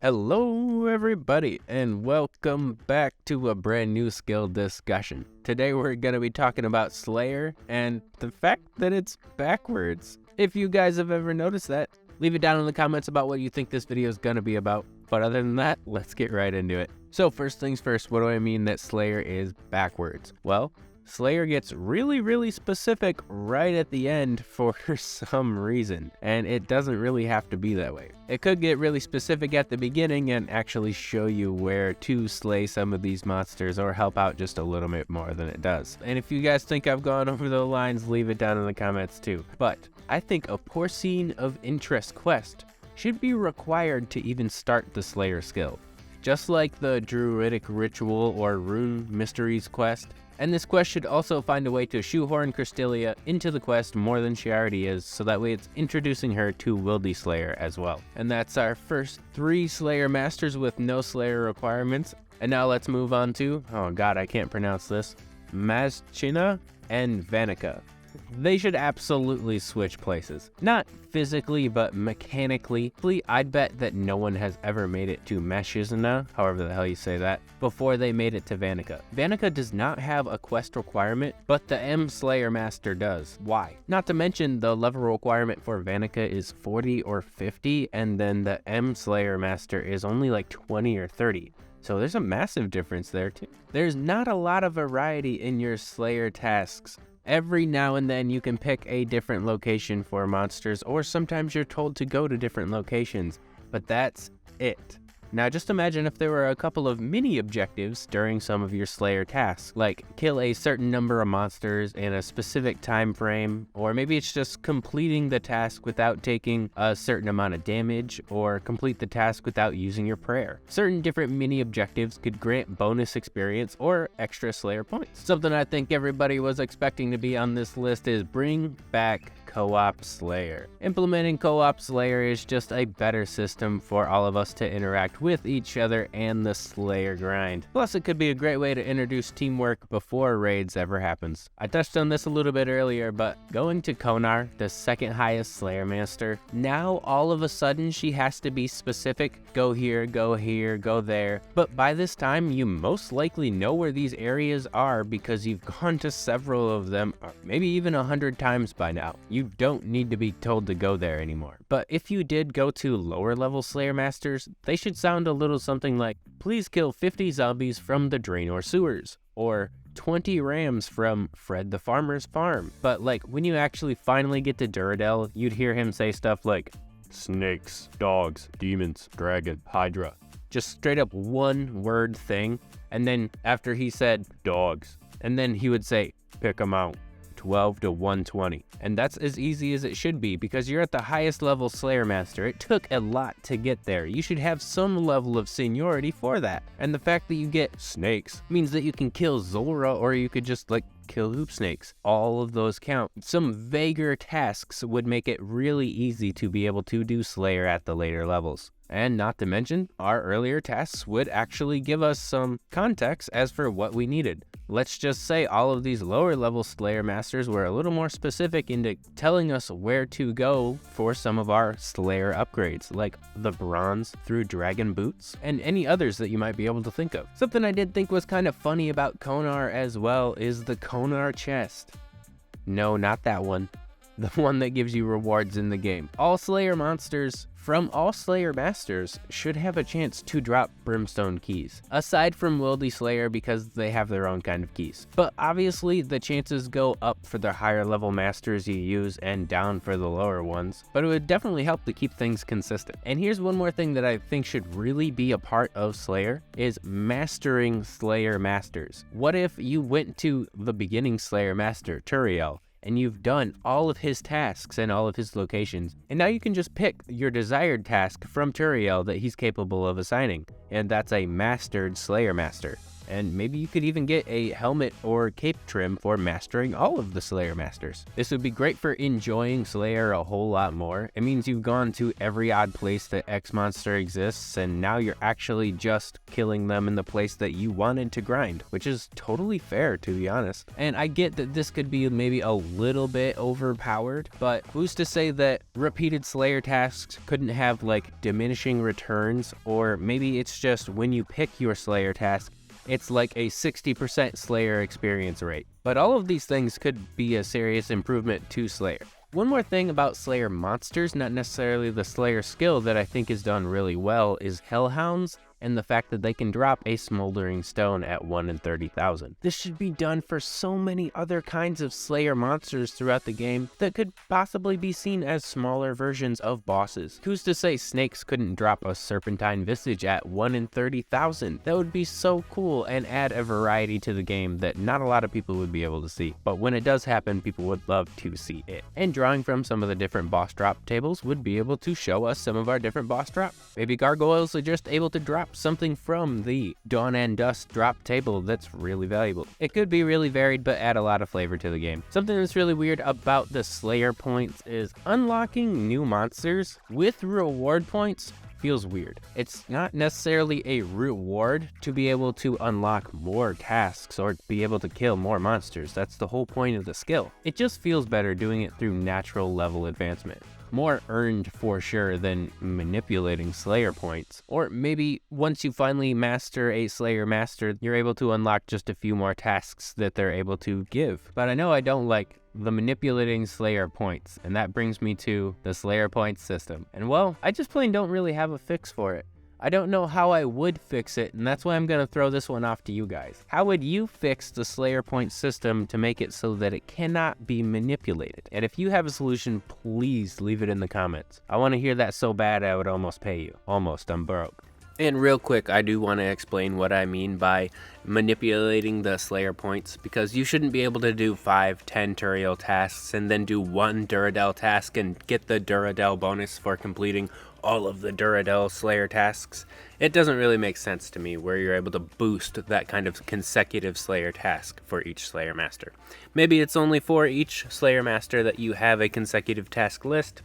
Hello everybody and welcome back to a brand new skill discussion. Today we're going to be talking about Slayer and the fact that it's backwards. If you guys have ever noticed that, leave it down in the comments about what you think this video is going to be about. But other than that, let's get right into it. So first things first, what do I mean that Slayer is backwards? Well, Slayer gets really specific right at the end for some reason, and it doesn't really have to be that way. It could get really specific at the beginning and actually show you where to slay some of these monsters or help out just a little bit more than it does. And if you guys think I've gone over the lines, leave it down in the comments too. But I think a Porcine of Interest quest should be required to even start the Slayer skill. Just like the Druidic Ritual or Rune Mysteries quest, and this quest should also find a way to shoehorn Crystalia into the quest more than she already is, so that way it's introducing her to Wildy Slayer as well. And that's our first 3 Slayer Masters with no Slayer requirements. And now let's move on to, oh god, I can't pronounce this, Mazchna and Vannaka. They should absolutely switch places. Not physically, but mechanically. I'd bet that no one has ever made it to Mazchna, however the hell you say that, before they made it to Vannaka. Vannaka does not have a quest requirement, but the M Slayer Master does. Why? Not to mention the level requirement for Vannaka is 40 or 50, and then the M Slayer Master is only like 20 or 30. So there's a massive difference there too. There's not a lot of variety in your Slayer tasks. Every now and then you can pick a different location for monsters, or sometimes you're told to go to different locations, but that's it. Now just imagine if there were a couple of mini objectives during some of your Slayer tasks, like kill a certain number of monsters in a specific time frame, or maybe it's just completing the task without taking a certain amount of damage, or complete the task without using your prayer. Certain different mini objectives could grant bonus experience or extra Slayer points. Something I think everybody was expecting to be on this list is bring back CoOp Slayer. Implementing CoOp Slayer is just a better system for all of us to interact with each other and the Slayer grind. Plus, it could be a great way to introduce teamwork before raids ever happens. I touched on this a little bit earlier, but going to Konar, the second highest Slayer Master, now all of a sudden she has to be specific. Go here, go there. But by this time, you most likely know where these areas are because you've gone to several of them, or maybe even 100 times by now. You don't need to be told to go there anymore. But if you did go to lower level Slayer Masters, they should sound a little something like, please kill 50 zombies from the Draenor sewers, or 20 rams from Fred the Farmer's farm. But like when you actually finally get to Duradel, you'd hear him say stuff like, snakes, dogs, demons, dragon, hydra. Just straight up one word thing. And then after he said dogs, and then he would say, pick 'em out. 12 to 120. And that's as easy as it should be because you're at the highest level Slayer Master. It took a lot to get there. You should have some level of seniority for that. And the fact that you get snakes means that you can kill Zulrah, or you could just like kill hoop snakes. All of those count. Some vaguer tasks would make it really easy to be able to do Slayer at the later levels. And not to mention, our earlier tasks would actually give us some context as for what we needed. Let's just say all of these lower level Slayer Masters were a little more specific into telling us where to go for some of our Slayer upgrades, like the bronze through dragon boots, and any others that you might be able to think of. Something I did think was kind of funny about Konar as well is the Konar chest. No, not that one. The one that gives you rewards in the game. All Slayer monsters from all Slayer Masters should have a chance to drop Brimstone keys, aside from Wildy Slayer because they have their own kind of keys. But obviously the chances go up for the higher level masters you use and down for the lower ones, but it would definitely help to keep things consistent. And here's one more thing that I think should really be a part of Slayer is mastering Slayer Masters. What if you went to the beginning Slayer Master, Turiel, and you've done all of his tasks and all of his locations, and now you can just pick your desired task from Turiel that he's capable of assigning, and that's a mastered Slayer Master. and maybe you could even get a helmet or cape trim for mastering all of the Slayer Masters. This would be great for enjoying Slayer a whole lot more. It means you've gone to every odd place that X monster exists, and now you're actually just killing them in the place that you wanted to grind, which is totally fair, to be honest. And I get that this could be maybe a little bit overpowered, but who's to say that repeated Slayer tasks couldn't have like diminishing returns, or maybe it's just when you pick your Slayer task, it's like a 60% Slayer experience rate. But all of these things could be a serious improvement to Slayer. One more thing about Slayer monsters, not necessarily the Slayer skill, that I think is done really well is Hellhounds, and the fact that they can drop a smoldering stone at 1 in 30,000. This should be done for so many other kinds of Slayer monsters throughout the game that could possibly be seen as smaller versions of bosses. Who's to say snakes couldn't drop a serpentine visage at 1 in 30,000? That would be so cool and add a variety to the game that not a lot of people would be able to see. But when it does happen, people would love to see it. And drawing from some of the different boss drop tables would be able to show us some of our different boss drops. Maybe gargoyles are just able to drop something from the Dawn and Dust drop table that's really valuable. It could be really varied, but add a lot of flavor to the game. Something that's really weird about the Slayer points is unlocking new monsters with reward points feels weird. It's not necessarily a reward to be able to unlock more tasks or be able to kill more monsters. That's the whole point of the skill. It just feels better doing it through natural level advancement. More earned for sure than manipulating Slayer points. Or maybe once you finally master a Slayer master, you're able to unlock just a few more tasks that they're able to give. But I know I don't like the manipulating Slayer points, and that brings me to the Slayer points system. And well, I just plain don't really have a fix for it. I don't know how I would fix it, and that's why I'm going to throw this one off to you guys. How would you fix the Slayer point system to make it so that it cannot be manipulated? And if you have a solution, please leave it in the comments. I want to hear that so bad I would almost pay you. Almost, I'm broke. And real quick, I do want to explain what I mean by manipulating the Slayer points, because you shouldn't be able to do 5-10 Turiel tasks and then do 1 Duradel task and get the Duradel bonus for completing all of the Duradel Slayer tasks. It doesn't really make sense to me where you're able to boost that kind of consecutive Slayer task for each Slayer Master. Maybe it's only for each Slayer Master that you have a consecutive task list,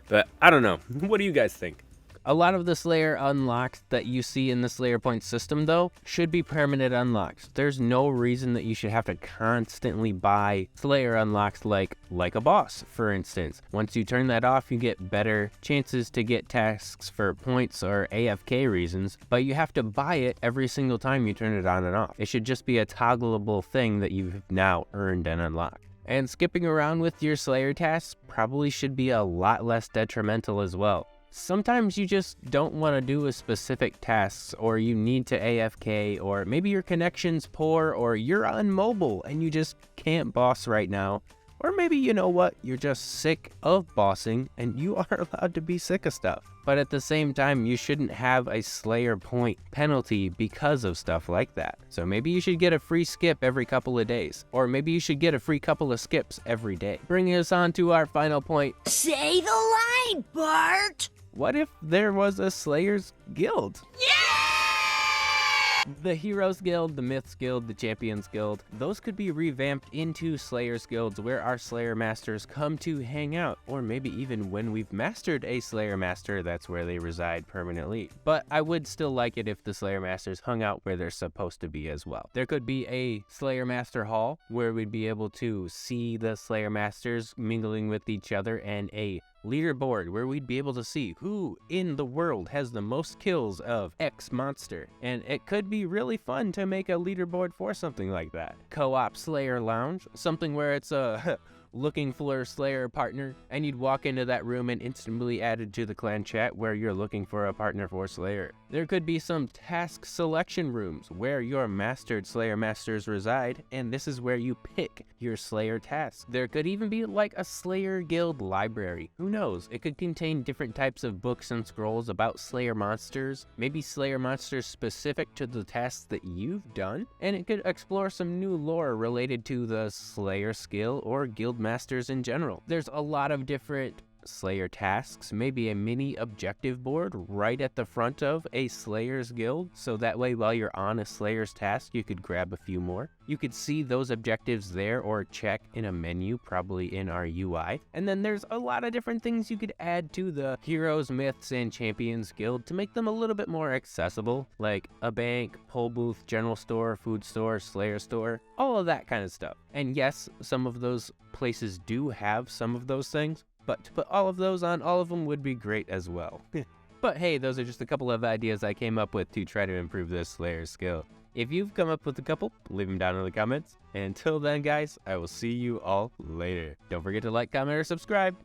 but I don't know. What do you guys think? A lot of the Slayer unlocks that you see in the Slayer point system, though, should be permanent unlocks. There's no reason that you should have to constantly buy Slayer unlocks like a boss, for instance. Once you turn that off, you get better chances to get tasks for points or AFK reasons, but you have to buy it every single time you turn it on and off. It should just be a toggleable thing that you've now earned and unlocked. And skipping around with your Slayer tasks probably should be a lot less detrimental as well. Sometimes you just don't want to do a specific task, or you need to AFK, or maybe your connection's poor, or you're on mobile and you just can't boss right now. Or maybe, you know what, you're just sick of bossing and you are allowed to be sick of stuff. But at the same time, you shouldn't have a Slayer point penalty because of stuff like that. So maybe you should get a free skip every couple of days. Or maybe you should get a free couple of skips every day. Bringing us on to our final point. Say the line, Bart! What if there was a Slayer's Guild? Yeah! The Heroes Guild, the Myths Guild, the Champions Guild, those could be revamped into Slayers Guilds where our Slayer Masters come to hang out, or maybe even when we've mastered a Slayer Master, that's where they reside permanently. But I would still like it if the Slayer Masters hung out where they're supposed to be as well. There could be a Slayer Master Hall where we'd be able to see the Slayer Masters mingling with each other, and a leaderboard where we'd be able to see who in the world has the most kills of X monster. And it could be really fun to make a leaderboard for something like that. CoOp Slayer Lounge, something where it's a looking for a Slayer partner, and you'd walk into that room and instantly added to the clan chat where you're looking for a partner for Slayer. There could be some task selection rooms where your mastered Slayer Masters reside, and this is where you pick your Slayer tasks. There could even be like a Slayer Guild library. Who knows? It could contain different types of books and scrolls about Slayer monsters, maybe Slayer monsters specific to the tasks that you've done, and it could explore some new lore related to the Slayer skill or guild masters in general. There's a lot of different Slayer tasks, maybe a mini objective board right at the front of a Slayer's guild, so that way while you're on a Slayer's task, you could grab a few more. You could see those objectives there or check in a menu, probably in our UI. And then there's a lot of different things you could add to the Heroes, Myths, and Champions guild to make them a little bit more accessible, like a bank, poll booth, general store, food store, Slayer store, all of that kind of stuff. And yes, some of those places do have some of those things, but to put all of those on all of them would be great as well. But hey, those are just a couple of ideas I came up with to try to improve this Slayer skill. If you've come up with a couple, leave them down in the comments. And until then, guys, I will see you all later. Don't forget to like, comment, or subscribe.